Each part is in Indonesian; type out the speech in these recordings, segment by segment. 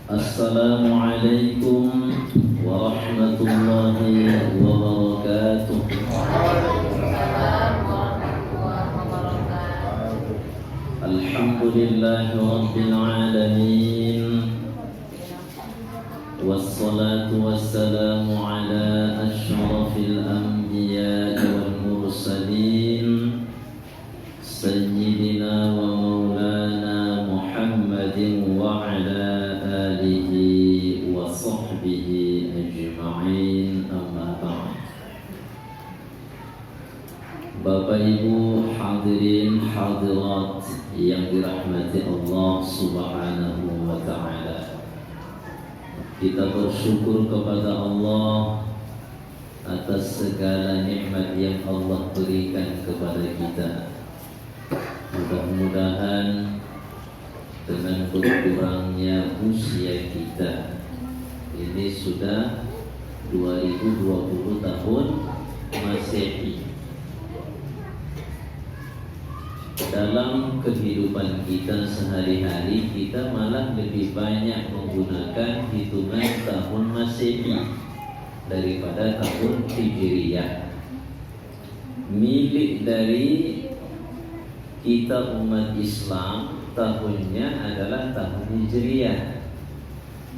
Assalamualaikum warahmatullahi wabarakatuh. Alhamdulillahi rabbil alamin. Wassalatu wassalamu ala asyrafil anbiya'i wal mursalin Sayyidina wa maulana Muhammadin wa ala alihi wa sahbihi ajma'in, amma ba'd. Bapak Ibu hadirin hadirat yang dirahmati Allah Subhanahu wa ta'ala, kita bersyukur kepada Allah atas segala nikmat yang Allah berikan kepada kita. Mudah-mudahan dengan berkurangnya usia kita, ini sudah 2020 tahun Masehi, dalam kehidupan kita sehari-hari kita malah lebih banyak menggunakan hitungan tahun Masehi daripada tahun Hijriyah. Milik dari kita umat Islam tahunnya adalah tahun Hijriyah,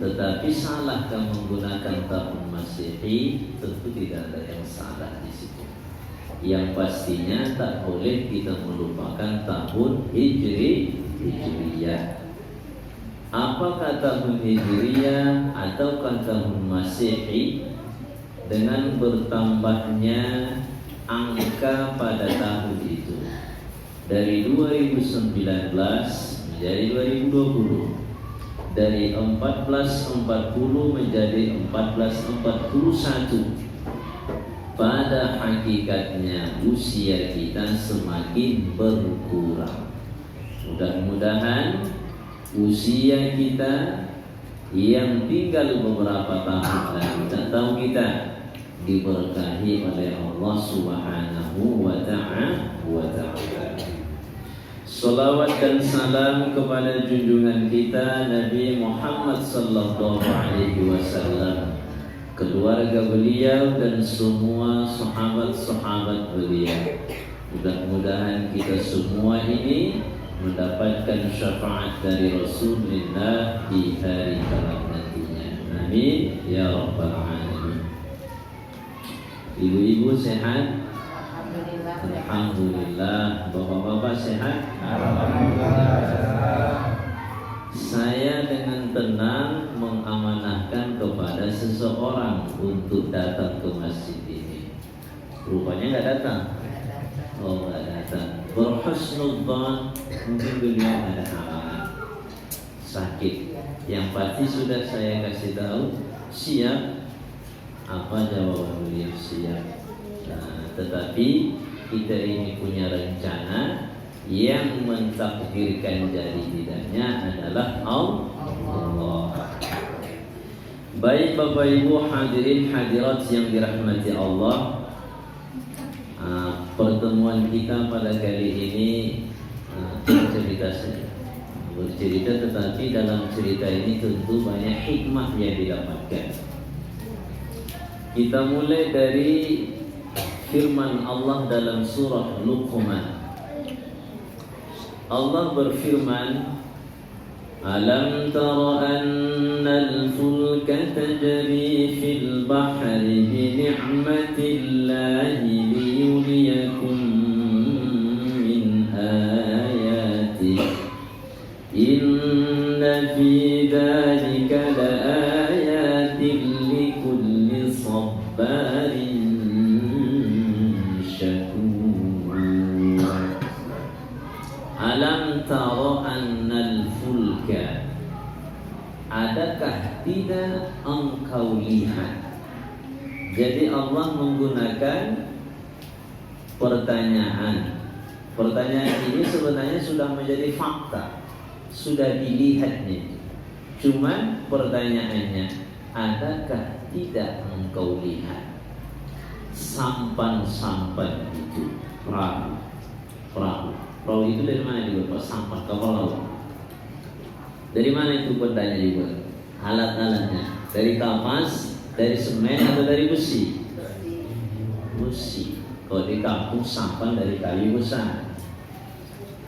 tetapi salahkah menggunakan tahun Masehi? Tentu tidak ada yang salah di situ. Yang pastinya tak boleh kita melupakan tahun Hijriyah. Apakah tahun Hijriyah ataukah tahun Masehi? Dengan bertambahnya angka pada tahun itu dari 2019 menjadi 2020, dari 1440 menjadi 1441. Pada hakikatnya usia kita semakin berkurang. Mudah-mudahan usia kita yang tinggal beberapa tahun lagi atau kita diberkahi oleh Allah Subhanahu wa ta'ala. Salawat dan salam kepada junjungan kita Nabi Muhammad sallallahu alaihi wasallam, keluarga beliau dan semua sahabat-sahabat beliau. Mudah-mudahan kita semua ini mendapatkan syafaat dari Rasulullah di hari kelak nantinya. Amin ya rabbal alamin. Ibu-ibu sehat? Alhamdulillah. Bapak-bapak sehat? Alhamdulillah. Saya dengan tenang mengamanahkan kepada seseorang untuk datang ke masjid ini. Rupanya nggak datang. Oh, nggak datang. Berhusnudzon, mungkin beliau ada halangan, sakit. Yang pasti sudah saya kasih tahu siap. Apa jawaban beliau? Siap. Nah, tetapi kita ini punya rencana. Yang mentakdirkan jadi tidaknya adalah Allah. Baik Bapak Ibu hadirin hadirat yang dirahmati Allah, pertemuan kita pada kali ini bercerita saja. Bercerita, tetapi dalam cerita ini tentu banyak hikmah yang didapatkan. Kita mulai dari firman Allah dalam surah Luqman. Allah berfirman, Alam tara annal fulka tajri fil bahri bi ni'matillahi liyuriyakum min ayati inna fi dhalika la ayatin likulli sabbarin Alam tara annal fulka, adakah tidak engkau lihat? Jadi Allah menggunakan pertanyaan. Pertanyaan ini sebenarnya sudah menjadi fakta, sudah dilihatnya. Cuma pertanyaannya, adakah tidak engkau lihat sampan-sampan itu, perahu Perahu itu dari mana dibuat? Sampah kapal laut. Dari mana itu bendanya dibuat? alat-alatnya. Dari kapas, dari semen atau dari besi? Besi. Kalau di kampung sampan dari kayu besar.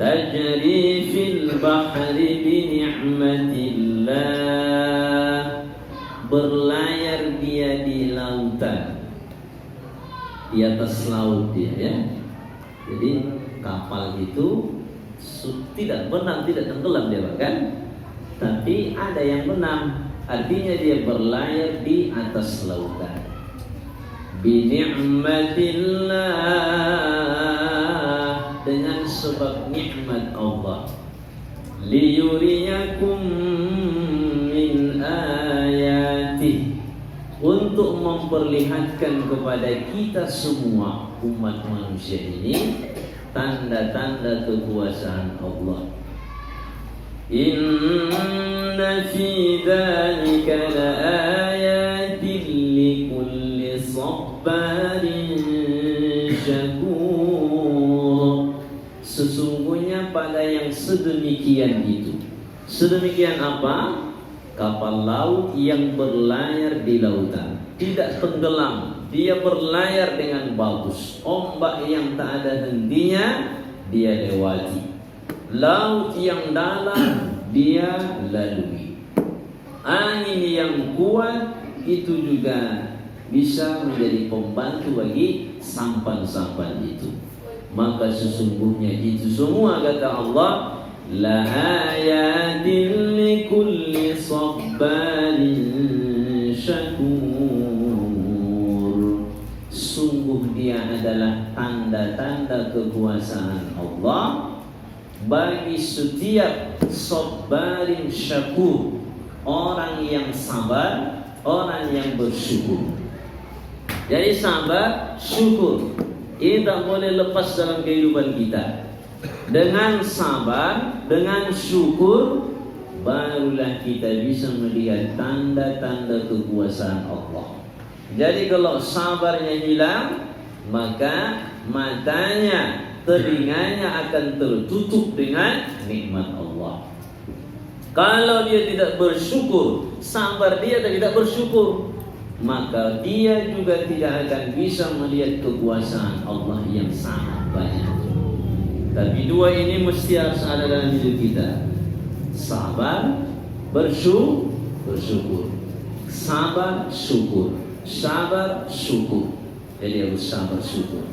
Tajri fil bahri bi ni'matillah. Berlayar dia di lautan, di atas laut dia, ya. Jadi kapal itu tidak berenang, tidak tenggelam dia kan, tapi ada yang benam, artinya dia berlayar di atas lautan. Bi ni'matillah, dengan sebab nikmat Allah. Liyuriyakum min ayati, untuk memperlihatkan kepada kita semua umat manusia ini tanda-tanda kekuasaan Allah. Inna fi dzalika laayatin likulli sabarin syakur. Sesungguhnya pada yang sedemikian itu. Sedemikian apa? Kapal laut yang berlayar di lautan, tidak tenggelam, dia berlayar dengan bagus. Ombak yang tak ada hentinya dia lewati. Laut yang dalam dia lalui. Angin yang kuat itu juga bisa menjadi pembantu bagi sampan-sampan itu. Maka sesungguhnya itu semua, kata Allah, la ayatin likulli sabbarin syakur. Sungguh dia adalah tanda-tanda kekuasaan Allah bagi setiap sabbarin syakur, orang yang sabar, orang yang bersyukur. Jadi sabar, syukur, ini tak boleh lepas dalam kehidupan kita. Dengan sabar, dengan syukur, barulah kita bisa melihat tanda-tanda kekuasaan Allah. Jadi kalau sabarnya hilang, maka matanya, telinganya akan tertutup dengan nikmat Allah. Kalau dia tidak bersyukur, sabar dia tidak bersyukur, maka dia juga tidak akan bisa melihat kekuasaan Allah yang sangat banyak. Tapi dua ini mesti harus ada dalam hidup kita. Sabar, bersyukur. Sabar, syukur. Sabar, syukur. Jadi harus sabar, syukur.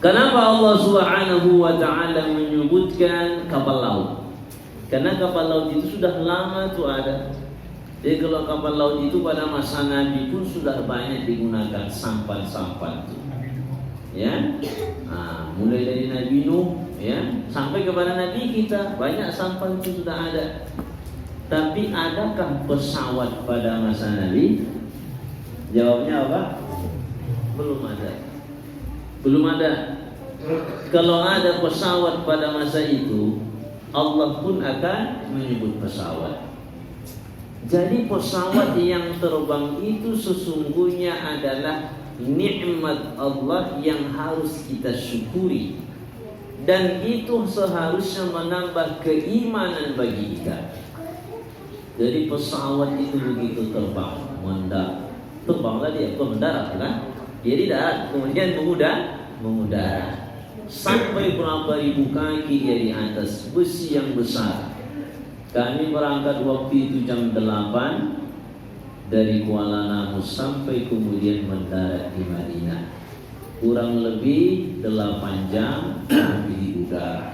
Kenapa Allah Subhanahu wa ta'ala menyebutkan kapal laut? Karena kapal laut itu sudah lama tuh ada. Jadi kalau kapal laut itu pada masa Nabi pun sudah banyak digunakan sampan-sampan itu, ya. Nah, mulai dari Nabi Nuh, ya, sampai kepada Nabi kita banyak sampan itu sudah ada. Tapi adakah pesawat pada masa Nabi? Jawabnya apa? Belum ada. Belum ada. Kalau ada pesawat pada masa itu, Allah pun akan menyebut pesawat. Jadi pesawat yang terbang itu sesungguhnya adalah nikmat Allah yang harus kita syukuri. Dan itu seharusnya menambah keimanan bagi kita. Jadi pesawat itu begitu terbang, mendarat. Terbanglah dia, mendarat kan? Dia di darat, kemudian mengudara. Sampai berapa ribu kaki dia di atas besi yang besar. Kami berangkat waktu itu jam 8 dari Kuala Namu sampai kemudian mendarat di Madinah. Kurang lebih 8 jam di udara.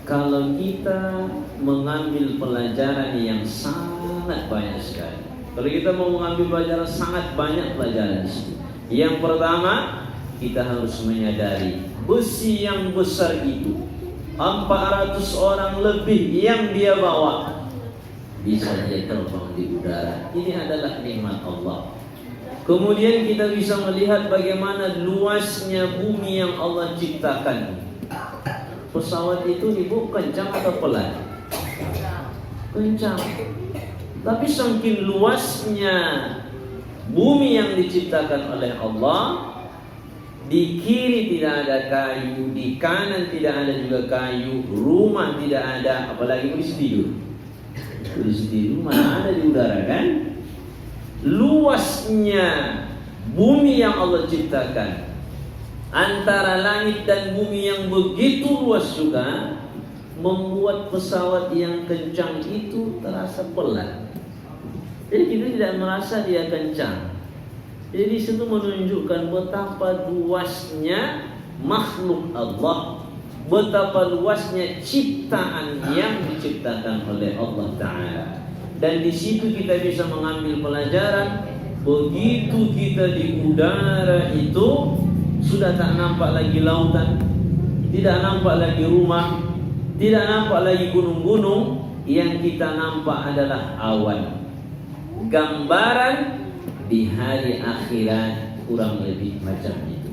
Kalau kita mengambil pelajaran yang sangat banyak sekali. Kalau kita mau mengambil pelajaran, sangat banyak pelajaran di situ. Yang pertama, kita harus menyadari besi yang besar itu 400 orang lebih yang dia bawa bisa dia terbang di udara. Ini adalah nikmat Allah. Kemudian kita bisa melihat bagaimana luasnya bumi yang Allah ciptakan. Pesawat itu ibu kencang atau pelan? Kencang. Tapi saking luasnya bumi yang diciptakan oleh Allah, di kiri tidak ada kayu, di kanan tidak ada juga kayu, rumah tidak ada, apalagi bisa tidur. Tulis di mana ada di udara kan? Luasnya bumi yang Allah ciptakan, antara langit dan bumi yang begitu luas juga, membuat pesawat yang kencang itu terasa pelan. Jadi kita tidak merasa dia kencang. Jadi situ menunjukkan betapa luasnya makhluk Allah, betapa luasnya ciptaan yang diciptakan oleh Allah Ta'ala. Dan di situ kita bisa mengambil pelajaran, begitu kita di udara itu sudah tak nampak lagi lautan, tidak nampak lagi rumah, tidak nampak lagi gunung-gunung. Yang kita nampak adalah awan. Gambaran di hari akhirat kurang lebih macam itu.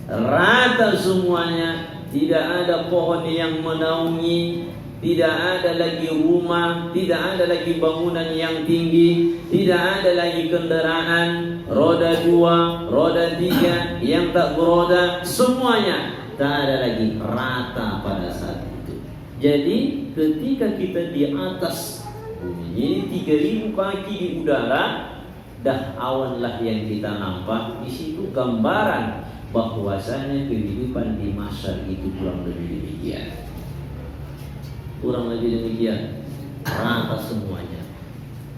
Rata semuanya, tidak ada pohon yang menaungi, tidak ada lagi rumah, tidak ada lagi bangunan yang tinggi, tidak ada lagi kendaraan roda 2, roda 3 yang tak beroda, semuanya tak ada lagi, rata pada saat itu. Jadi ketika kita di atas bumi ini 3000 kaki di udara, dah awanlah yang kita nampak. Di situ gambaran bahwasanya kehidupan di mahsyar itu kurang lebih demikian. Kurang lebih demikian, rata semuanya.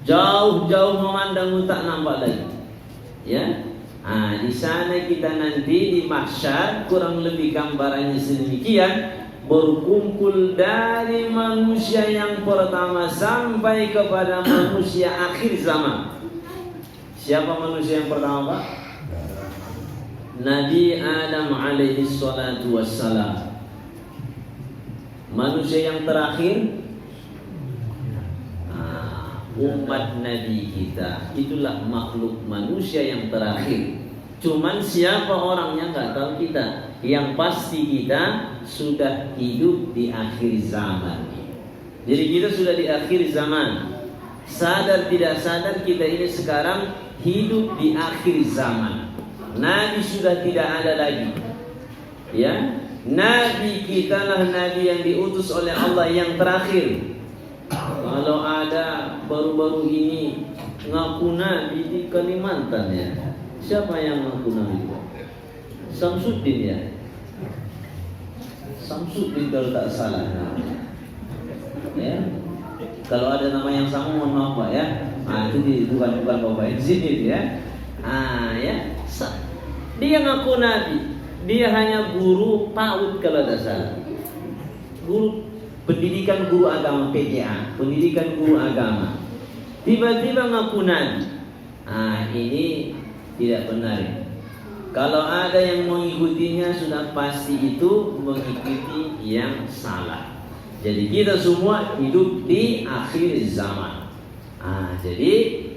Jauh-jauh memandang tak nampak lagi. Ya, di sana kita nanti di mahsyar kurang lebih gambarannya sedemikian. Berkumpul dari manusia yang pertama sampai kepada manusia akhir zaman. Siapa manusia yang pertama, Pak? Nabi Adam alaihi salatu wassalam. Manusia yang terakhir, umat Nabi kita. Itulah makhluk manusia yang terakhir. Cuman siapa orangnya nggak tahu kita. Yang pasti kita sudah hidup di akhir zaman. Jadi kita sudah di akhir zaman. Sadar tidak sadar kita ini sekarang hidup di akhir zaman. Nabi sudah tidak ada lagi. Ya, Nabi kita lah Nabi yang diutus oleh Allah yang terakhir. Kalau ada baru-baru ini ngaku Nabi di Kalimantan ya. Siapa yang ngaku Nabi? Samsudin ya. Samsudin kalau tak salah. Ya. Kalau ada nama yang sama mohon maaf Pak ya. Itu bukan Bapak di sini ya. Ya. Dia ngaku Nabi. Dia hanya guru PAUD kalau tak salah. Guru pendidikan guru agama PTA, pendidikan guru agama. Tiba-tiba ngaku Nabi. Ini tidak benar. Kalau ada yang mengikutinya sudah pasti itu mengikuti yang salah. Jadi kita semua hidup di akhir zaman. Jadi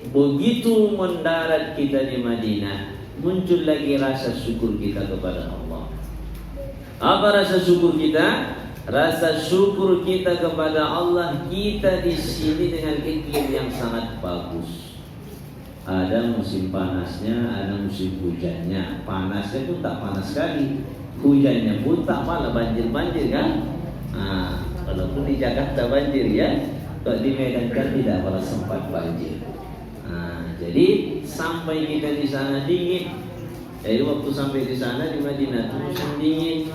begitu mendarat kita di Madinah, muncul lagi rasa syukur kita kepada Allah. Apa rasa syukur kita? Rasa syukur kita kepada Allah, kita di sini dengan iklim yang sangat bagus. Ada musim panasnya, ada musim hujannya. Panasnya pun tak panas sekali, hujannya pun tak malah banjir-banjir kan? Walaupun di Jakarta banjir ya, kalau di Medan kan tidak pernah sempat banjir. Jadi sampai kita di sana dingin. Jadi waktu sampai di sana di Madinah musim dingin,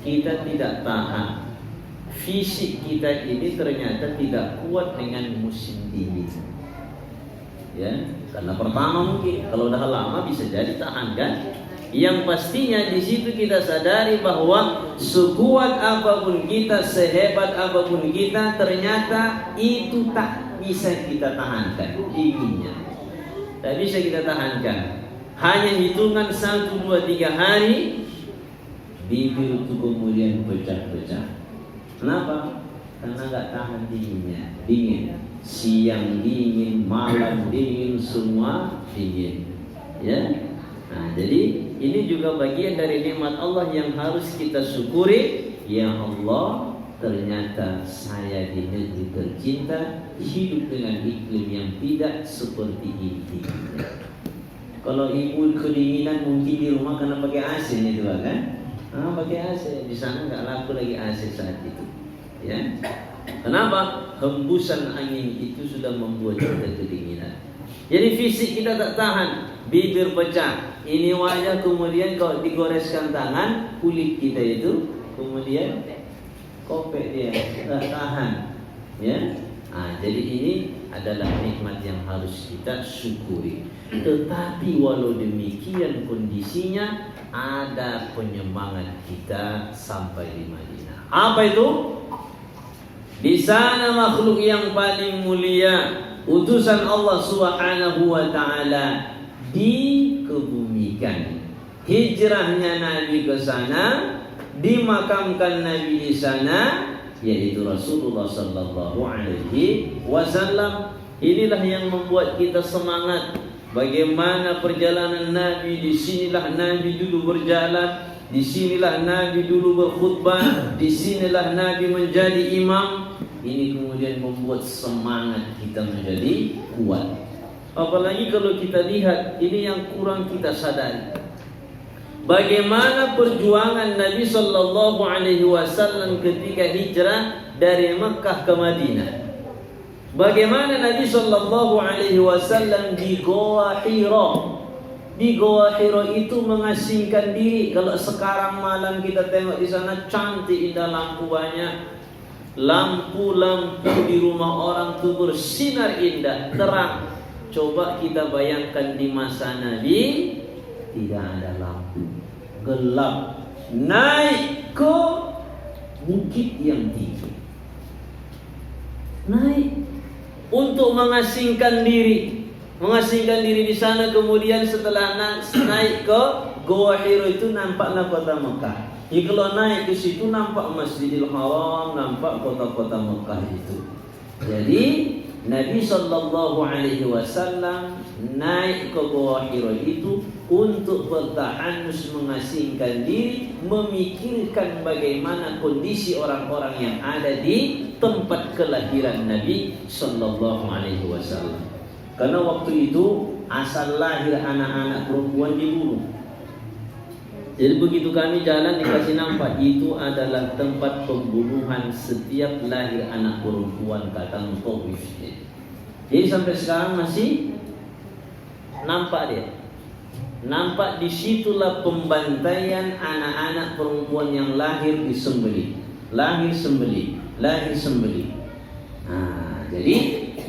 kita tidak tahan. Fisik kita ini ternyata tidak kuat dengan musim dingin. Ya, karena pertama mungkin kalau udah lama bisa jadi tahan kan. Yang pastinya di situ kita sadari bahwa sekuat apapun kita, sehebat apapun kita, ternyata itu tak bisa kita tahankan dinginnya. Tak bisa kita tahankan. Hanya hitungan 1, 2, 3 hari bibir itu kemudian pecah-pecah. Kenapa? Karena nggak tahan dinginnya. Dingin, siang dingin, malam dingin, semua dingin. Ya. Jadi ini juga bagian dari nikmat Allah yang harus kita syukuri. Ya Allah, ternyata saya di negeri tercinta hidup dengan iklim yang tidak seperti ini. Kalau ibu kedinginan mungkin di rumah karena pakai AC itu kan? Pakai AC. Di sana nggak laku lagi AC saat itu. Ya. Kenapa? Hembusan angin itu sudah membuat kita kedinginan. Jadi fisik kita tak tahan, bibir pecah, ini wajah, kemudian kalau digoreskan tangan, kulit kita itu kemudian kopek dia, tak tahan, ya. Jadi ini adalah nikmat yang harus kita syukuri. Tetapi walau demikian kondisinya, ada penyemangat kita sampai di Madinah. Apa itu? Di sana makhluk yang paling mulia, utusan Allah Subhanahu wa taala dikebumikan. Hijrahnya Nabi ke sana, dimakamkan Nabi di sana, yaitu Rasulullah sallallahu alaihi wasallam. Inilah yang membuat kita semangat. Bagaimana perjalanan Nabi, di sinilah Nabi dulu berjalan, di sinilah Nabi dulu berkhutbah, di sinilah Nabi menjadi imam. Ini kemudian membuat semangat kita menjadi kuat. Apalagi kalau kita lihat, ini yang kurang kita sadari. Bagaimana perjuangan Nabi sallallahu alaihi wasallam ketika hijrah dari Mekah ke Madinah. Bagaimana Nabi sallallahu alaihi wasallam di Goa Hira. Di Goa Hira itu mengasingkan diri. Kalau sekarang malam kita tengok di sana cantik, indah, lampu banyak. Lampu-lampu di rumah orang itu bersinar indah, terang. Coba kita bayangkan di masa Nabi tidak ada lampu, gelap. Naik ke bukit yang tinggi, naik untuk mengasingkan diri di sana. Kemudian setelah naik ke Goa Hira itu nampaklah kota Mekah. Jadi kalau naik ke situ nampak Masjidil Haram, nampak kota-kota Mekah itu. Jadi Nabi sallallahu alaihi wasallam naik ke Goa Hira itu untuk bertahanus, mengasingkan diri, memikirkan bagaimana kondisi orang-orang yang ada di tempat kelahiran Nabi sallallahu alaihi wasallam. Karena waktu itu asal lahir anak-anak perempuan dibunuh. Jadi begitu kami jalan dikasih nampak, itu adalah tempat pembunuhan setiap lahir anak perempuan, kata Mutawif. Jadi sampai sekarang masih nampak dia. Nampak disitulah pembantaian anak-anak perempuan yang lahir disembelih, lahir sembelih, lahir sembelih. Jadi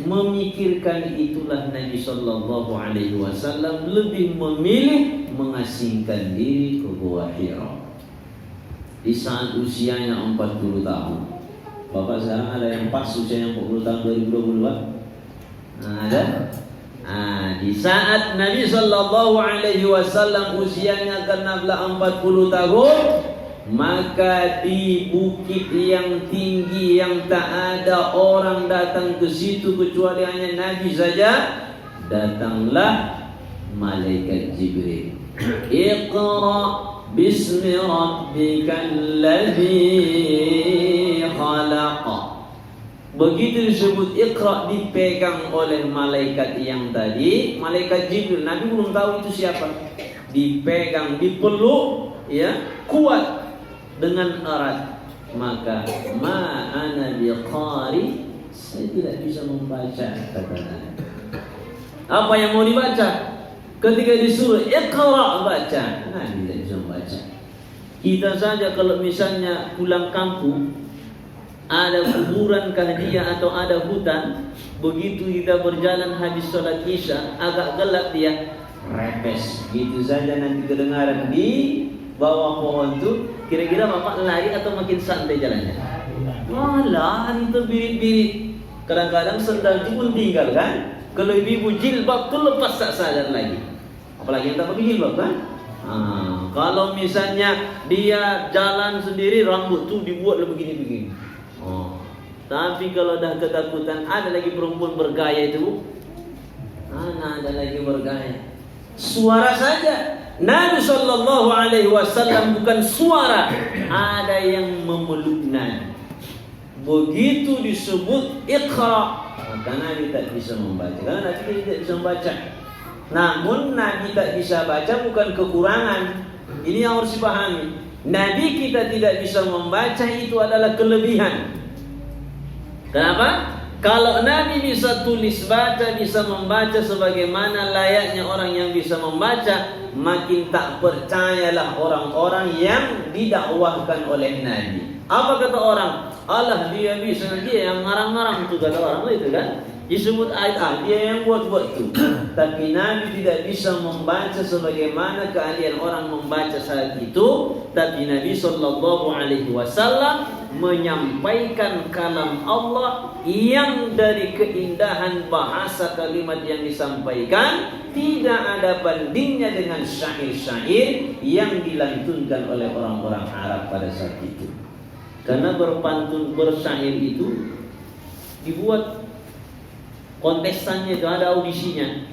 memikirkan itulah Nabi sallallahu alaihi wasallam lebih memilih mengasingkan diri ke Goa Hira di saat usianya 40 tahun. Bapak sekarang ada yang pas usianya 40 tahun 2022? Ada? Di saat Nabi sallallahu alaihi wasallam usianya genaplah 40 tahun, maka di bukit yang tinggi yang tak ada orang datang ke situ kecuali hanya Nabi saja, datanglah malaikat Jibril. Iqra bismi rabbikal ladzi khalaq. Begitu disebut Iqra, dipegang oleh malaikat yang tadi, malaikat Jibril. Nabi belum tahu itu siapa. Dipegang, dipeluk, ya, kuat dengan erat. Maka ma ana biqari, saya tidak bisa membaca, kata Nabi. Apa yang mau dibaca? Ketika disuruh Iqra, baca, Nabi tidak bisa membaca. Kita saja kalau misalnya pulang kampung, ada kuburan dia atau ada hutan, begitu kita berjalan habis sholat isya, agak gelap dia, repes gitu saja nanti kedengaran di bawah pohon tu. Kira-kira bapak lari atau makin santai jalannya? Wah, lari terbirit-birit. Kadang-kadang sendal pun tinggal kan. Kalau ibu jilbab tu lepas tak sadar lagi. Apalagi yang tak pakai jilbab kan. Kalau misalnya dia jalan sendiri, rambut tu dibuat begini-begini. Tapi kalau dah ketakutan, ada lagi perempuan bergaya itu. Ada lagi bergaya. Suara saja. Nabi sallallahu alaihi wasallam bukan suara, ada yang memeluk Nabi. Begitu disebut Iqra, maka Nabi tak bisa membaca. Karena Nabi tidak bisa membaca. Namun Nabi tak bisa baca bukan kekurangan. Ini yang harus dipahami. Nabi kita tidak bisa membaca itu adalah kelebihan. Kenapa? Kalau Nabi bisa tulis baca, bisa membaca sebagaimana layaknya orang yang bisa membaca, makin tak percayalah orang-orang yang didakwahkan oleh Nabi. Apa kata orang? Allah dia bisa, dia yang ngarang-ngarang itu kata orang itu kan. Disebut ayat, dia yang buat-buat itu. Tapi Nabi tidak bisa membaca sebagaimana keahlian orang membaca saat itu. Tapi Nabi SAW menyampaikan kalam Allah yang dari keindahan bahasa kalimat yang disampaikan tidak ada bandingnya dengan syair-syair yang dilantunkan oleh orang-orang Arab pada saat itu. Karena berpantun bersyair itu dibuat kontestannya, itu ada audisinya.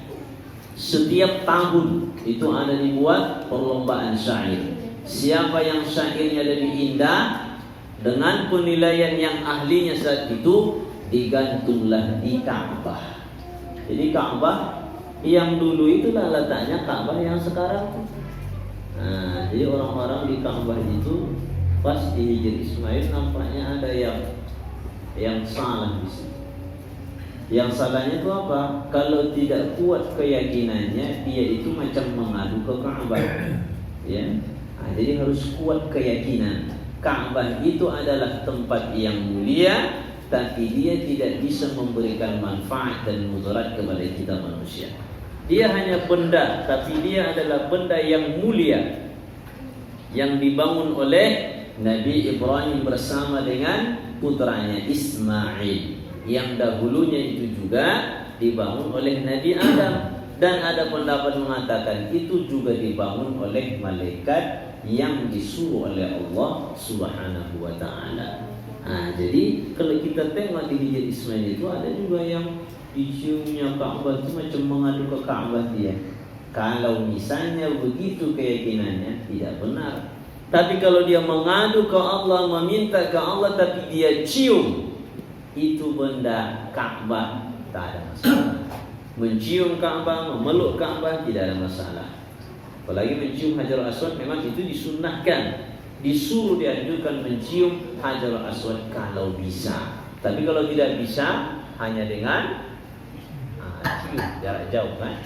Setiap tahun itu ada dibuat perlombaan syair. Siapa yang syairnya lebih indah dengan penilaian yang ahlinya saat itu, digantunglah di Ka'bah. Jadi Ka'bah yang dulu itulah letaknya Ka'bah yang sekarang. Nah, jadi orang-orang di Ka'bah itu pas di Hijri Ismail nampaknya ada yang salah di situ. Yang salahnya itu apa? Kalau tidak kuat keyakinannya, dia itu macam mengadu ke Ka'bah. Ya. Nah, jadi harus kuat keyakinan. Ka'bah itu adalah tempat yang mulia, tapi dia tidak bisa memberikan manfaat dan mudarat kepada kita manusia. Dia hanya benda, tapi dia adalah benda yang mulia yang dibangun oleh Nabi Ibrahim bersama dengan putranya Ismail, yang dahulunya itu juga dibangun oleh Nabi Adam. Dan ada pendapat mengatakan itu juga dibangun oleh malaikat yang disuruh oleh Allah Subhanahu wa ta'ala. Nah, jadi kalau kita tengok di Hijri Ismail itu ada juga yang diciumnya Ka'bah itu macam mengadu ke Ka'bah dia. Kalau misalnya begitu keyakinannya, tidak benar. Tapi kalau dia mengadu ke Allah, meminta ke Allah, tapi dia cium itu benda Ka'bah, tak ada masalah. Mencium Ka'bah, memeluk Ka'bah, tidak ada masalah. Apalagi mencium Hajarul Aswad, memang itu disunnahkan. Disuruh, dianjurkan mencium Hajarul Aswad kalau bisa. Tapi kalau tidak bisa, hanya dengan cium jarak jauh kan,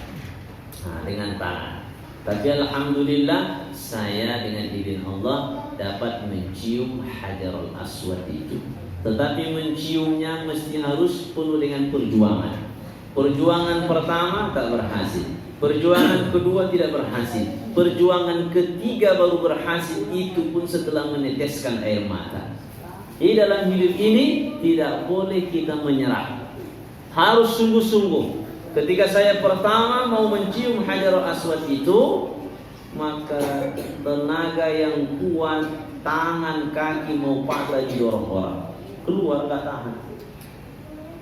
dengan tangan. Tapi alhamdulillah saya dengan izin Allah dapat mencium Hajarul Aswad itu. Tetapi menciumnya mesti harus penuh dengan perjuangan. Perjuangan pertama tak berhasil, perjuangan kedua tidak berhasil, perjuangan ketiga baru berhasil, itu pun setelah meneteskan air mata. Di dalam hidup ini tidak boleh kita menyerah, harus sungguh-sungguh. Ketika saya pertama mau mencium Hajarul Aswad itu, maka tenaga yang kuat, tangan kaki mau patah didorong orang, keluar gak tahan.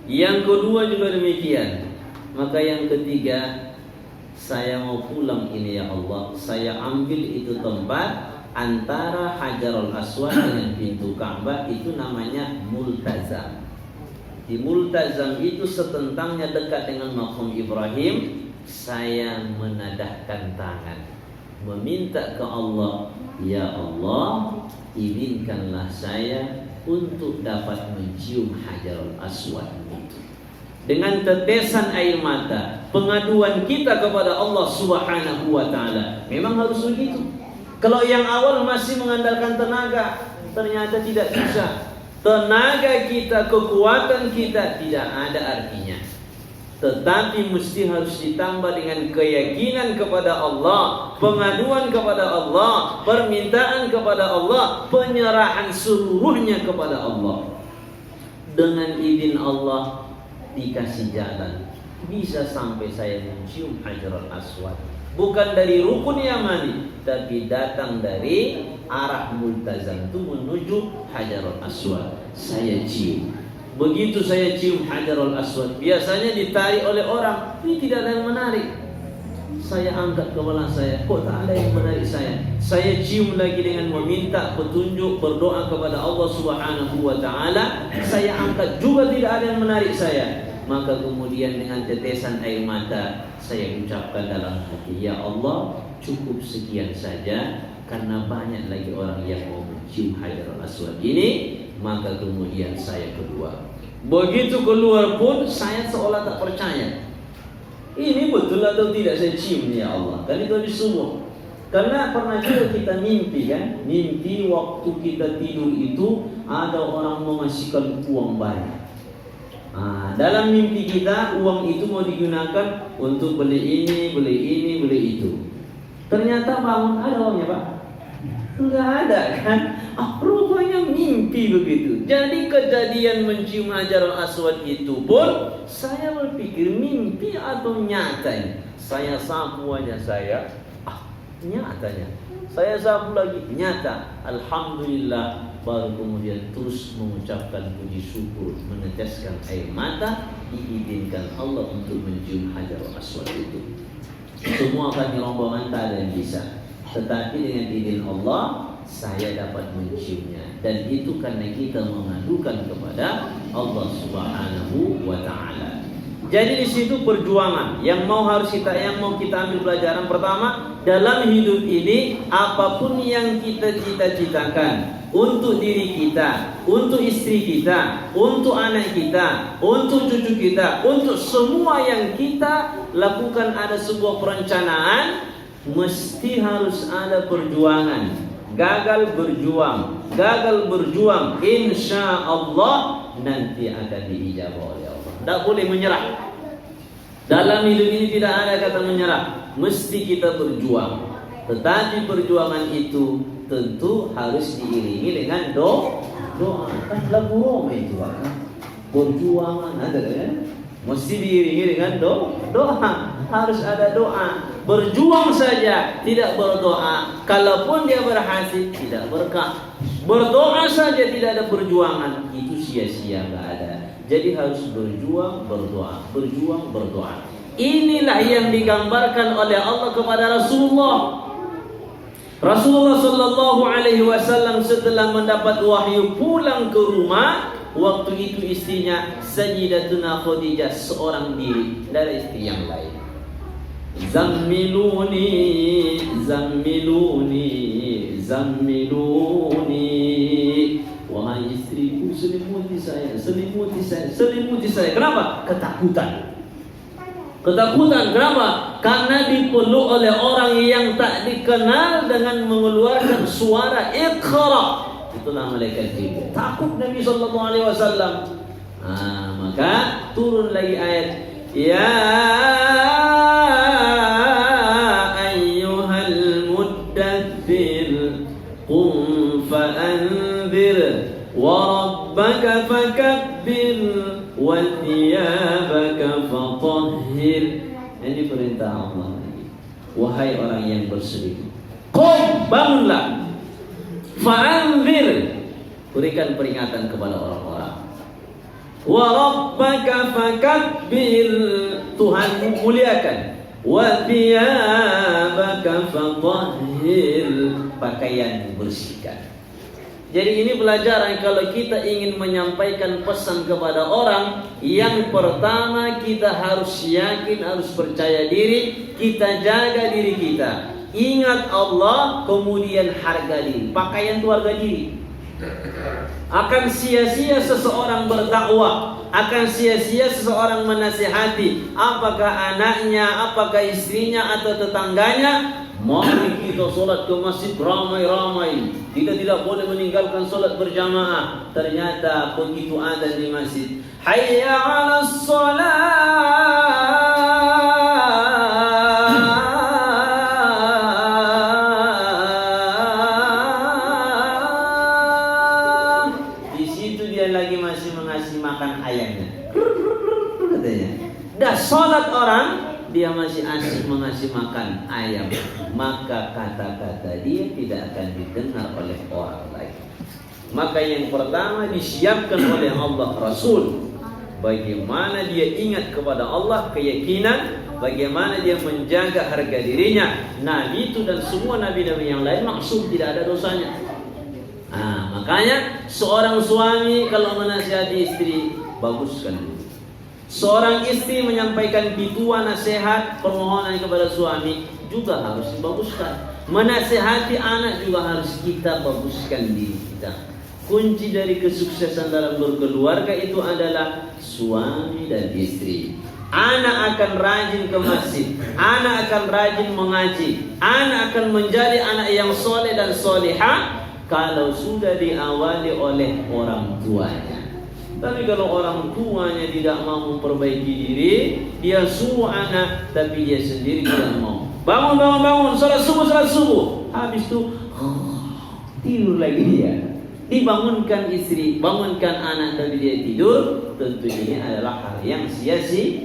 Yang kedua juga demikian. Maka yang ketiga, saya mau pulang ini ya Allah, saya ambil itu tempat antara Hajarul Aswad dengan pintu Ka'bah, itu namanya multazam. Di multazam itu setentangnya dekat dengan makam Ibrahim. Saya menadahkan tangan, meminta ke Allah, ya Allah, izinkanlah saya untuk dapat mencium Hajarul Aswad itu. Dengan tetesan air mata, pengaduan kita kepada Allah Subhanahu wa ta'ala. Memang harus begitu. Kalau yang awal masih mengandalkan tenaga, ternyata tidak bisa. Tenaga kita, kekuatan kita tidak ada artinya. Tetapi mesti harus ditambah dengan keyakinan kepada Allah, pengaduan kepada Allah, permintaan kepada Allah, penyerahan seluruhnya kepada Allah. Dengan izin Allah dikasih jalan, bisa sampai saya mencium Hajarul Aswad. Bukan dari rukun Yamani, tapi datang dari arah multazam itu menuju Hajarul Aswad. Saya cium. Begitu saya cium Hajarul Aswad, biasanya ditarik oleh orang, ini tidak ada yang menarik. Saya angkat kepala saya, kok tak ada yang menarik saya. Saya cium lagi dengan meminta petunjuk, berdoa kepada Allah Subhanahu wa ta'ala. Saya angkat juga, tidak ada yang menarik saya. Maka kemudian dengan tetesan air mata, saya ucapkan dalam hati, ya Allah, cukup sekian saja, karena banyak lagi orang yang mau mencium Hajarul Aswad ini. Maka kemudian saya kedua, Begitu keluar pun saya seolah tak percaya. Ini betul atau tidak saya cium ya Allah. Kan itu habis subuh. Karena pernah juga kita mimpi kan, mimpi waktu kita tidur itu ada orang mau ngasihkan uang banyak. Dalam mimpi kita uang itu mau digunakan untuk beli ini, beli itu. Ternyata bangun ada uangnya Pak. Enggak ada kan? Rupanya mimpi begitu. Jadi kejadian mencium Hajarul Aswad itu pun saya berpikir mimpi atau nyata. Saya sapu aja nyatanya. Saya sapu lagi nyata. Alhamdulillah. Baru kemudian terus mengucapkan puji syukur, meneteskan air mata, diizinkan Allah untuk mencium Hajarul Aswad itu. Semua kami rombongan tak ada yang bisa. Tetapi dengan izin Allah saya dapat menciumnya, dan itu karena kita mengadukan kepada Allah Subhanahu wa taala. Jadi di situ perjuangan yang mau kita ambil pelajaran pertama dalam hidup ini, apapun yang kita cita-citakan untuk diri kita, untuk istri kita, untuk anak kita, untuk cucu kita, untuk semua yang kita lakukan ada sebuah perencanaan. Mesti harus ada perjuangan. Gagal berjuang, insya Allah nanti akan diijabah oleh Allah. Tak boleh menyerah. Dalam hidup ini tidak ada kata menyerah. Mesti kita berjuang. Tetapi perjuangan itu tentu harus diiringi dengan doa. Kan lagu Roma itu kan. Perjuangan ada kan? Mesti diiringi dengan doa. Harus ada doa. Berjuang saja tidak berdoa, kalaupun dia berhasil tidak berkah. Berdoa saja tidak ada perjuangan, itu sia-sia, nggak ada. Jadi harus berjuang, berdoa. Inilah yang digambarkan oleh Allah kepada Rasulullah. Rasulullah Sallallahu Alaihi Wasallam setelah mendapat wahyu pulang ke rumah, waktu itu istrinya Sayyidatuna Khadijah seorang diri, dari istri yang lain. Zammiluni wahai istriku, selimuti saya. Kenapa? Ketakutan. Kenapa? Karena dipeluk oleh orang yang tak dikenal dengan mengeluarkan suara Iqra. Itulah malaikat Jibril. Takut Nabi Sallallahu Alaihi Wasallam. Maka turun lagi ayat, ya قم فأنذر وربك فكبر وثيابك فطهر. Ini perintah Allah. Wahai orang yang bersedih, qum, bangunlah, fa'anzir, berikan peringatan kepada orang-orang. Wa rabbaka fakabbir, Tuhanmu muliakan. Wa thiyabaka fatahhir, pakaian bersihkan. Jadi ini pelajaran kalau kita ingin menyampaikan pesan kepada orang, yang pertama kita harus yakin, harus percaya diri, kita jaga diri kita. Ingat Allah, kemudian harga diri. Pakaian itu harga diri. Akan sia-sia seseorang berdakwah, akan sia-sia seseorang menasihati, apakah anaknya, apakah istrinya atau tetangganya. Mari kita solat ke masjid ramai-ramai. Kita tidak boleh meninggalkan solat berjamaah. Ternyata begitu ada di masjid, hayya 'alas shalah, dah sholat orang, dia masih asik mengasih makan ayam, maka kata-kata dia tidak akan didengar oleh orang lain. Maka yang pertama disiapkan oleh Allah Rasul, bagaimana dia ingat kepada Allah, keyakinan, bagaimana dia menjaga harga dirinya. Nabi itu dan semua nabi-nabi yang lain maksum, tidak ada dosanya. Makanya seorang suami kalau menasihati istri, baguskan dulu. Seorang istri menyampaikan pituan, nasihat, permohonan kepada suami juga harus dibaguskan. Menasihati anak juga harus kita baguskan diri kita. Kunci dari kesuksesan dalam berkeluarga itu adalah suami dan istri. Anak akan rajin ke masjid, anak akan rajin mengaji, anak akan menjadi anak yang soleh dan solehah kalau sudah diawali oleh orang tuanya. Tapi kalau orang tuanya tidak mau memperbaiki diri, dia suruh anak, tapi dia sendiri tidak mau. Bangun, salat subuh. Habis itu tidur lagi dia. Dibangunkan istri, bangunkan anak, tapi dia tidur. Tentu ini adalah hal yang sia-sia.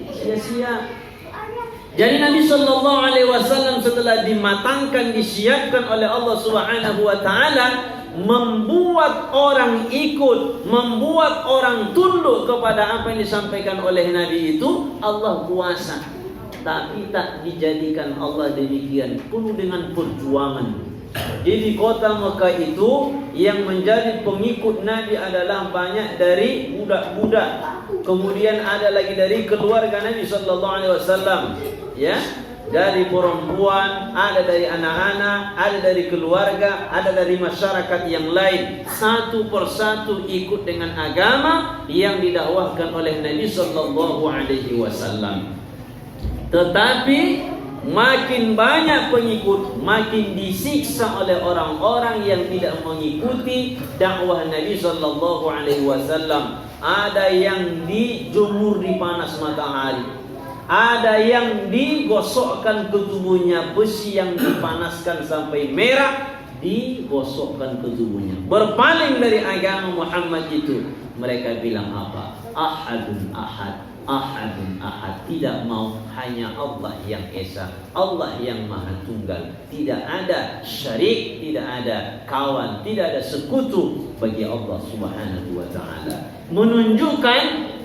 Jadi Nabi Shallallahu Alaihi Wasallam setelah dimatangkan, disiapkan oleh Allah Subhanahu Wa Taala, membuat orang ikut, membuat orang tunduk kepada apa yang disampaikan oleh Nabi itu. Allah kuasa, tapi tak dijadikan Allah demikian, penuh dengan perjuangan. Jadi kota Mekah itu yang menjadi pengikut Nabi adalah banyak dari budak-budak. Kemudian ada lagi dari keluarga Nabi Sallallahu Alaihi Wasallam, ya, dari perempuan, ada dari anak-anak, ada dari keluarga, ada dari masyarakat yang lain. Satu persatu ikut dengan agama yang didakwahkan oleh Nabi Sallallahu Alaihi Wasallam. Tetapi makin banyak pengikut, makin disiksa oleh orang-orang yang tidak mengikuti dakwah Nabi Sallallahu Alaihi Wasallam. Ada yang dijemur di panas matahari, ada yang digosokkan ke tubuhnya, besi yang dipanaskan sampai merah digosokkan ke tubuhnya. Berpaling dari agama Muhammad itu. Mereka bilang apa? Ahadun ahad, ahadun ahad. Tidak mau, hanya Allah yang esa, Allah yang maha tunggal. Tidak ada syarik, tidak ada kawan, tidak ada sekutu bagi Allah Subhanahu wa ta'ala. Menunjukkan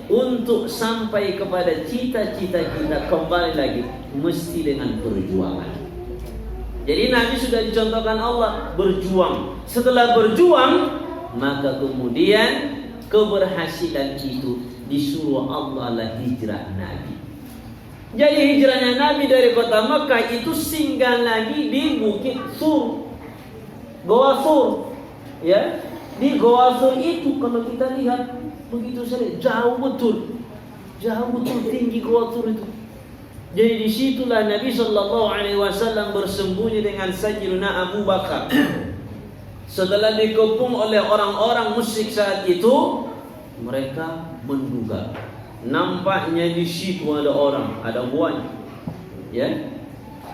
untuk sampai kepada cita-cita kita kembali lagi mesti dengan perjuangan. Jadi Nabi sudah dicontohkan Allah berjuang. Setelah berjuang, maka kemudian keberhasilan itu disuruh Allah lah hijrah Nabi. Jadi hijrahnya Nabi dari kota Mekah itu singgah lagi di Bukit Sur, Goa Sur, ya. Di Goa Sur itu kalau kita lihat begitu saja jauh betul tinggi Goa Sur itu. Jadi disitulah Nabi Shallallahu Alaihi Wasallam bersembunyi dengan Sayyidina Abu Bakar. Setelah dikepung oleh orang-orang musyrik saat itu, mereka menduga, nampaknya di situ ada orang, ada buaya, ya.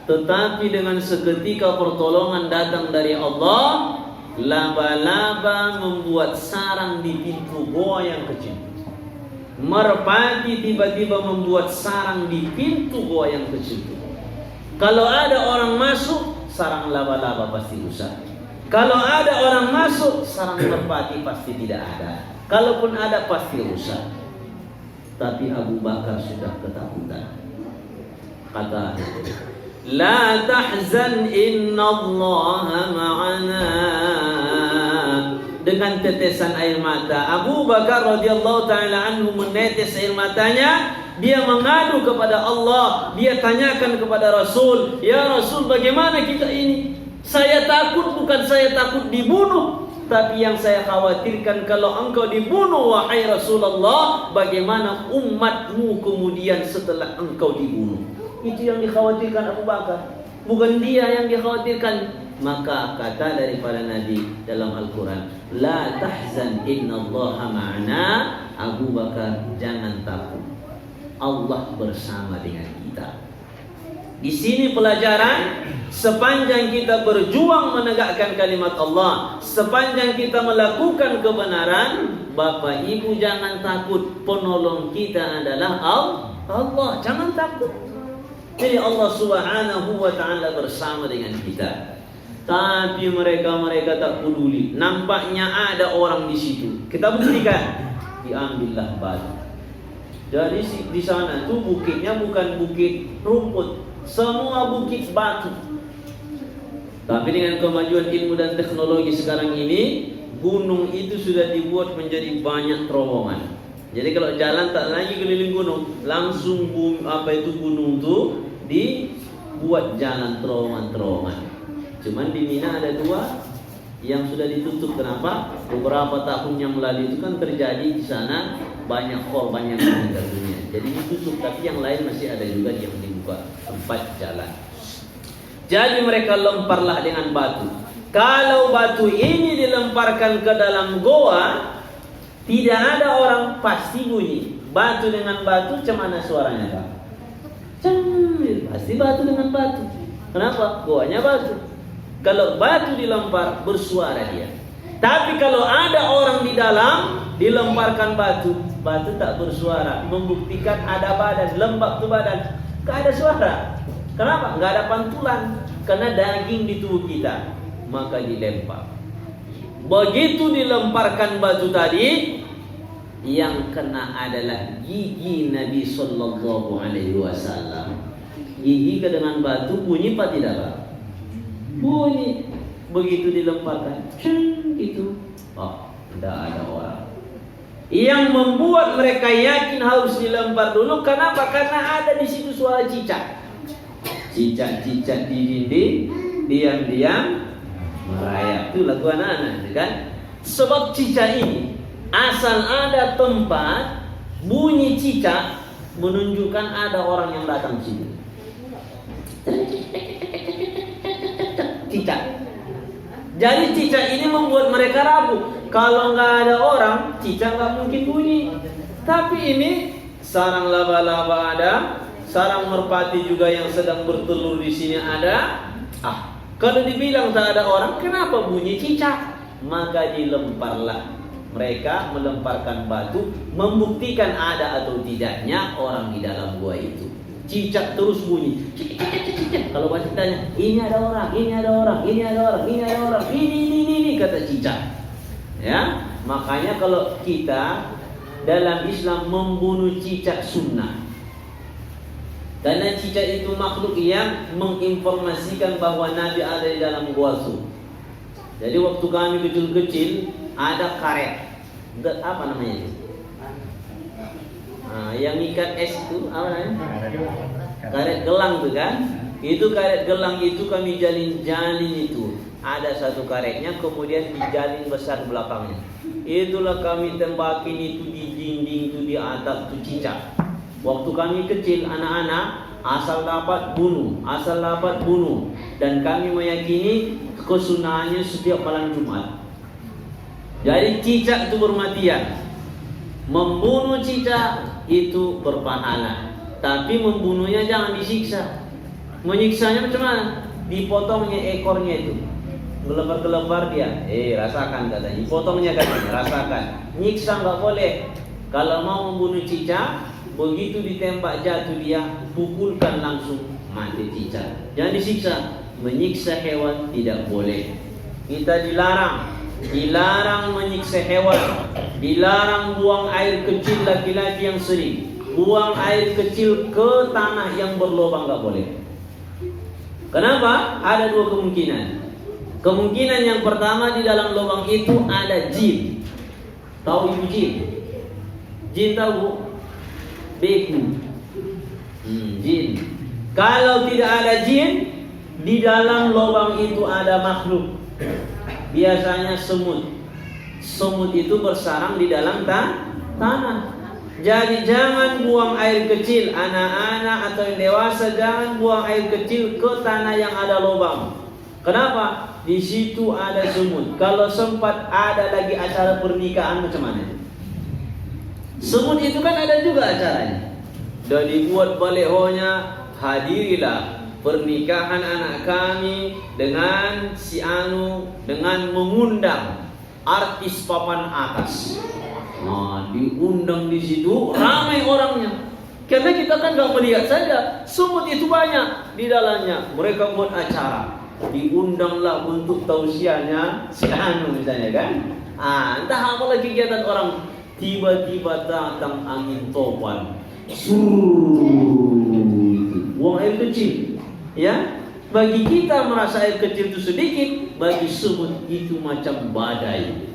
Tetapi dengan seketika pertolongan datang dari Allah, laba-laba membuat sarang di pintu goa yang kecil. Merpati tiba-tiba membuat sarang di pintu goa yang kecil itu. Kalau ada orang masuk, sarang laba-laba pasti rusak. Kalau ada orang masuk, sarang merpati pasti tidak ada. Kalaupun ada, pasti rusak. Tapi Abu Bakar sudah ketakutan. Kata, la tahzan innallaha ma'ana. Dengan tetesan air mata, Abu Bakar radhiyallahu taala anhu menetes air matanya. Dia mengadu kepada Allah. Dia tanyakan kepada Rasul, ya Rasul, bagaimana kita ini? Saya takut, bukan saya takut dibunuh, tapi yang saya khawatirkan kalau engkau dibunuh wahai Rasulullah, bagaimana umatmu kemudian setelah engkau dibunuh? Itu yang dikhawatirkan Abu Bakar, bukan dia yang dikhawatirkan. Maka kata daripada Nabi dalam Al-Quran, la tahzan innallaha ma'ana. Abu Bakar, jangan takut, Allah bersama dengan kita. Di sini pelajaran, sepanjang kita berjuang menegakkan kalimat Allah, sepanjang kita melakukan kebenaran, Bapak Ibu jangan takut, penolong kita adalah Allah. Jangan takut. Jadi Allah Subhanahu wa ta'ala bersama dengan kita. Tapi mereka tak peduli. Nampaknya ada orang di situ, kita buktikan, diambillah batu. Jadi di sana tuh bukitnya bukan bukit rumput, semua bukit batu. Tapi dengan kemajuan ilmu dan teknologi sekarang ini, gunung itu sudah dibuat menjadi banyak terowongan. Jadi kalau jalan tak lagi keliling gunung, langsung gunung itu dibuat jalan terowongan. Cuman di Mina ada yang sudah ditutup. Kenapa? Beberapa tahun yang lalu itu kan terjadi di sana banyak banyak meninggal dunia. Jadi ditutup, tapi yang lain masih ada juga yang dibuka, tempat jalan. Jadi mereka lemparlah dengan batu. Kalau batu ini dilemparkan ke dalam goa, tidak ada orang, pasti bunyi. Batu dengan batu, cemana suaranya Pak? Pasti batu dengan batu. Kenapa? Goanya batu. Kalau batu dilempar, bersuara dia. Tapi kalau ada orang di dalam, dilemparkan batu, batu tak bersuara. Membuktikan ada badan, lembab tuh badan, gak ada suara. Kenapa? Gak ada pantulan. Karena daging di tubuh kita. Maka dilempar. Begitu dilemparkan batu tadi, yang kena adalah gigi Nabi Sallallahu Alaihi Wasallam. Gigi ke dengan batu bunyi apa tidak Pak? Bunyi. Begitu dilemparkan, itu, oh, tidak ada orang. Yang membuat mereka yakin harus dilempar dulu. Kenapa? Karena ada di situ suara cicak. Cicak-cicak di dinding, diam-diam merayap. Itu lagu anak-anak, kan? Sebab cicak ini, asal ada tempat bunyi cicak, menunjukkan ada orang yang datang sini. Cicak. Jadi cicak ini membuat mereka ragu. Kalau nggak ada orang, cicak nggak mungkin bunyi. Tapi ini sarang laba-laba ada, sarang merpati juga yang sedang bertelur di sini ada. Kalau dibilang tak ada orang, kenapa bunyi cicak? Maka dilemparlah. Mereka melemparkan batu, membuktikan ada atau tidaknya orang di dalam gua itu. Cicak terus bunyi. Kalau pasti tanya, ini ada orang, ini ada orang, ini ada orang, ini ada orang, ini kata cicak. Ya, makanya kalau kita dalam Islam membunuh cicak sunnah. Karena cicak itu makhluk yang menginformasikan bahwa Nabi ada di dalam gua Sur. Jadi waktu kami kecil-kecil ada karet. Apa namanya itu? Yang ikat es itu apa namanya? Karet gelang tuh kan? Itu karet gelang itu kami jalin itu. Ada satu karetnya, kemudian dijalin besar belakangnya. Itulah kami tembakin itu di dinding itu, di atap itu cicak. Waktu kami kecil anak-anak asal dapat bunuh, dan kami meyakini kesunahannya setiap malam Jumat. Jadi cicak itu bermatian. Membunuh cicak itu berpahala, tapi membunuhnya jangan disiksa. Menyiksanya macam mana? Dipotongnya ekornya itu, gelebar-gelebar dia. Rasakan katanya. Dipotongnya katanya, rasakan. Nyiksa nggak boleh. Kalau mau membunuh cicak, begitu ditembak jatuh dia, pukulkan langsung mati cicak. Jangan disiksa. Menyiksa hewan tidak boleh. Kita dilarang menyiksa hewan. Dilarang buang air kecil laki-laki yang sering. Buang air kecil ke tanah yang berlubang nggak boleh. Kenapa? Ada dua kemungkinan. Kemungkinan yang pertama, di dalam lubang itu ada jin. Tahu ibu jin? Jin tahu bu? Beku. Jin. Kalau tidak ada jin, di dalam lubang itu ada makhluk. Biasanya semut. Semut itu bersarang di dalam tanah. Jadi jangan buang air kecil, anak-anak atau yang dewasa jangan buang air kecil ke tanah yang ada lubang. Kenapa? Di situ ada semut. Kalau sempat ada lagi acara pernikahan macam mana? Semut itu kan ada juga acaranya. Dan dibuat balehonya, hadirilah pernikahan anak kami dengan si Anu, dengan mengundang artis papan atas. Diundang di situ, ramai orangnya. Karena kita kan gak melihat saja, semut itu banyak di dalamnya. Mereka buat acara, diundanglah untuk tausiahnya si Anu misalnya kan. Entah apa lagi kegiatan orang. Tiba-tiba datang angin topan, buang air kecil. Ya, bagi kita merasa air kecil itu sedikit, bagi semut itu macam badai.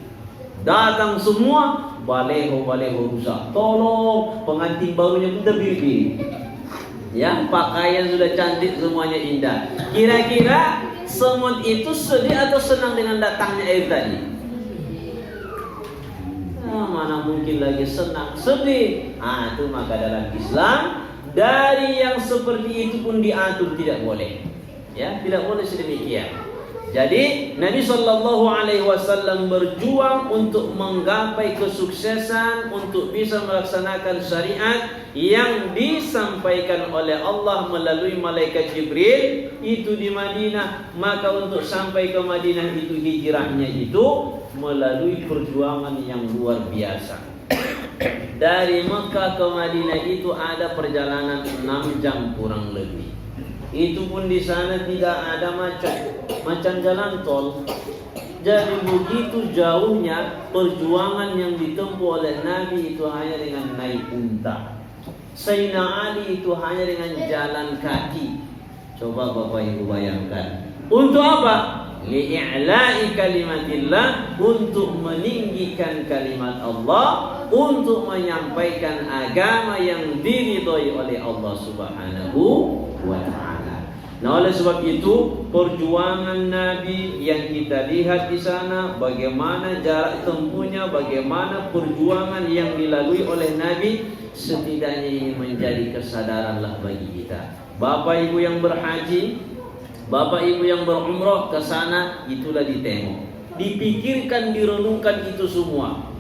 Datang semua, baleho rusak. Tolong, pengantin barunya pun terbiri. Ya, pakaian sudah cantik, semuanya indah. Kira-kira semut itu sedih atau senang dengan datangnya air tadi? Mana mungkin lagi senang, sedih. Itu maka dalam Islam dari yang seperti itu pun diatur, tidak boleh. Ya, tidak boleh sedemikian. Jadi Nabi Shallallahu Alaihi Wasallam berjuang untuk menggapai kesuksesan, untuk bisa melaksanakan syariat yang disampaikan oleh Allah melalui malaikat Jibril itu di Madinah. Maka untuk sampai ke Madinah itu hijrahnya itu melalui perjuangan yang luar biasa. Dari Mekah ke Madinah itu ada perjalanan 6 jam kurang lebih. Itu pun di sana tidak ada macam jalan tol. Jadi begitu jauhnya perjuangan yang ditempuh oleh Nabi itu hanya dengan naik unta. Sayyidina Ali itu hanya dengan jalan kaki. Coba Bapak Ibu bayangkan. Untuk apa? Li'i'la'i kalimatillah, untuk meninggikan kalimat Allah, untuk menyampaikan agama yang diridhoi oleh Allah Subhanahu wa ta'ala. Nah, oleh sebab itu perjuangan Nabi yang kita lihat di sana, bagaimana jarak tempuhnya, bagaimana perjuangan yang dilalui oleh Nabi, setidaknya ini menjadi kesadaranlah bagi kita. Bapak Ibu yang berhaji, Bapak Ibu yang berumrah ke sana, itulah ditengok, dipikirkan, direnungkan itu semua.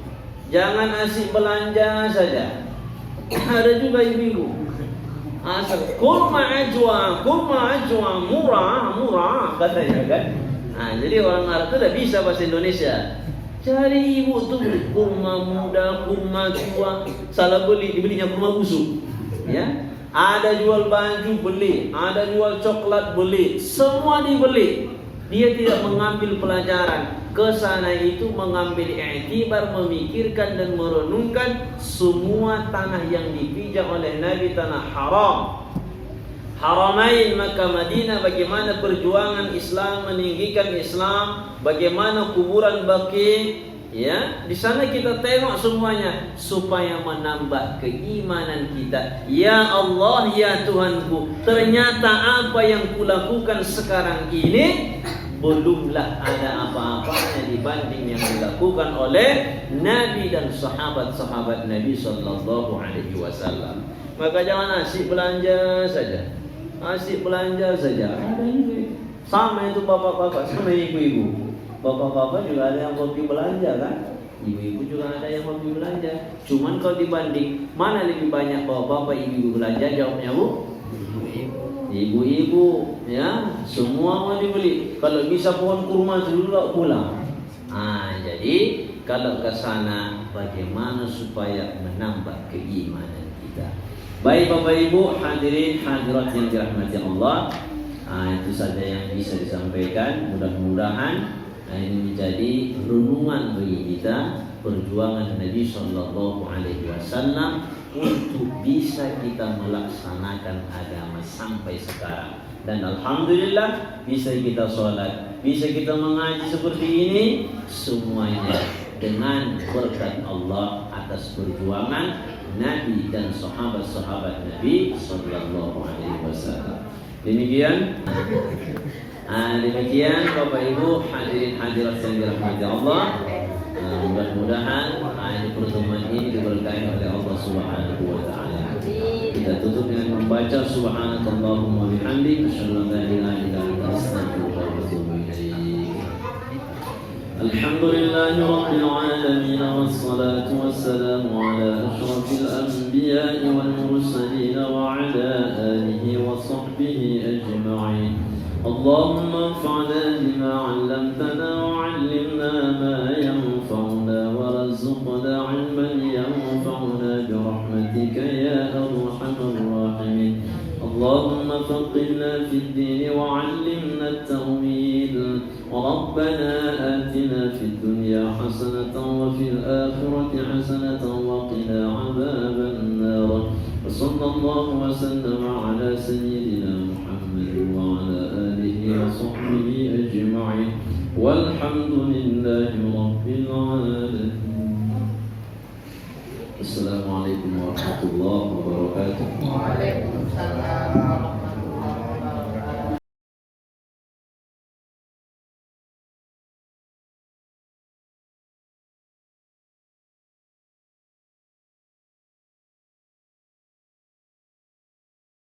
Jangan asik belanja saja. Ada juga ibu-ibu asal kurma ajwa murah katanya kan. Jadi orang Arab itu tidak bisa bahasa Indonesia. Cari ibu tuh beli kurma muda, kurma tua, salah beli, dibelinya kurma busuk. Ya, ada jual baju beli, ada jual coklat beli, semua dibeli. Dia tidak mengambil pelajaran. Ke sana itu mengambil i'tibar, memikirkan dan merenungkan semua tanah yang dipijak oleh Nabi, tanah haram, Haramain Makkah Madinah, bagaimana perjuangan Islam, meninggikan Islam, bagaimana kuburan Baqi. Ya, di sana kita tengok semuanya supaya menambah keimanan kita. Ya Allah, ya Tuhanku, ternyata apa yang kulakukan sekarang ini belumlah ada apa-apanya dibanding yang dilakukan oleh Nabi dan sahabat-sahabat Nabi Sallallahu Alaihi Wasallam. Maka jangan asik belanja saja, asik belanja saja. Sama itu bapak-bapak sama ibu-ibu. Bapak-bapak juga ada yang hobi belanja kan? Ibu-ibu juga ada yang hobi belanja. Cuman kalau dibanding mana lebih banyak bapak-bapak, ibu-ibu belanja, jawabnya Bu? Ibu-ibu, ya, semua mau dibeli. Kalau bisa pohon kurma dulu pulang. Jadi kalau ke sana bagaimana supaya menambah keimanan kita. Baik Bapak Ibu, hadirin hadirat yang dirahmati Allah. Itu saja yang bisa disampaikan. Mudah-mudahan ini menjadi renungan bagi kita perjuangan Nabi Sallallahu Alaihi Wasallam untuk bisa kita melaksanakan agama sampai sekarang. Dan alhamdulillah bisa kita sholat, bisa kita mengaji seperti ini, semuanya dengan berkat Allah atas perjuangan Nabi dan sahabat-sahabat Nabi Sallallahu Alaihi Wasallam. Demikian Bapak Ibu hadirin hadirat yang dirahmati Allah. Mudah-mudahan pertemuan ini diberkahi oleh Allah Subhanahu wa taala. Kita tutup dengan membaca subhanakallahumma wa bihamdika asyhadu an la ilaha illa anta astaghfiruka wa atubu ilaik. Alhamdulillahi rabbil alamin wassalatu wassalamu ala asyrafil anbiya'i wal mursalin wa ala alihi wa sahbihi ajma'in. اللهم انفعنا بما علمتنا وعلمنا ما ينفعنا وارزقنا علما ينفعنا برحمتك يا أرحم الراحمين. اللهم فقهنا في الدين وعلمنا التأويل. ربنا آتنا في الدنيا حسنة وفي الآخرة حسنة وقنا عذاب النار. وصلى الله وسلم على سيدنا محمد وعلى آله وصحبه أجمعين والحمد لله رب العالمين. السلام عليكم ورحمة الله وبركاته. وعليكم السلام.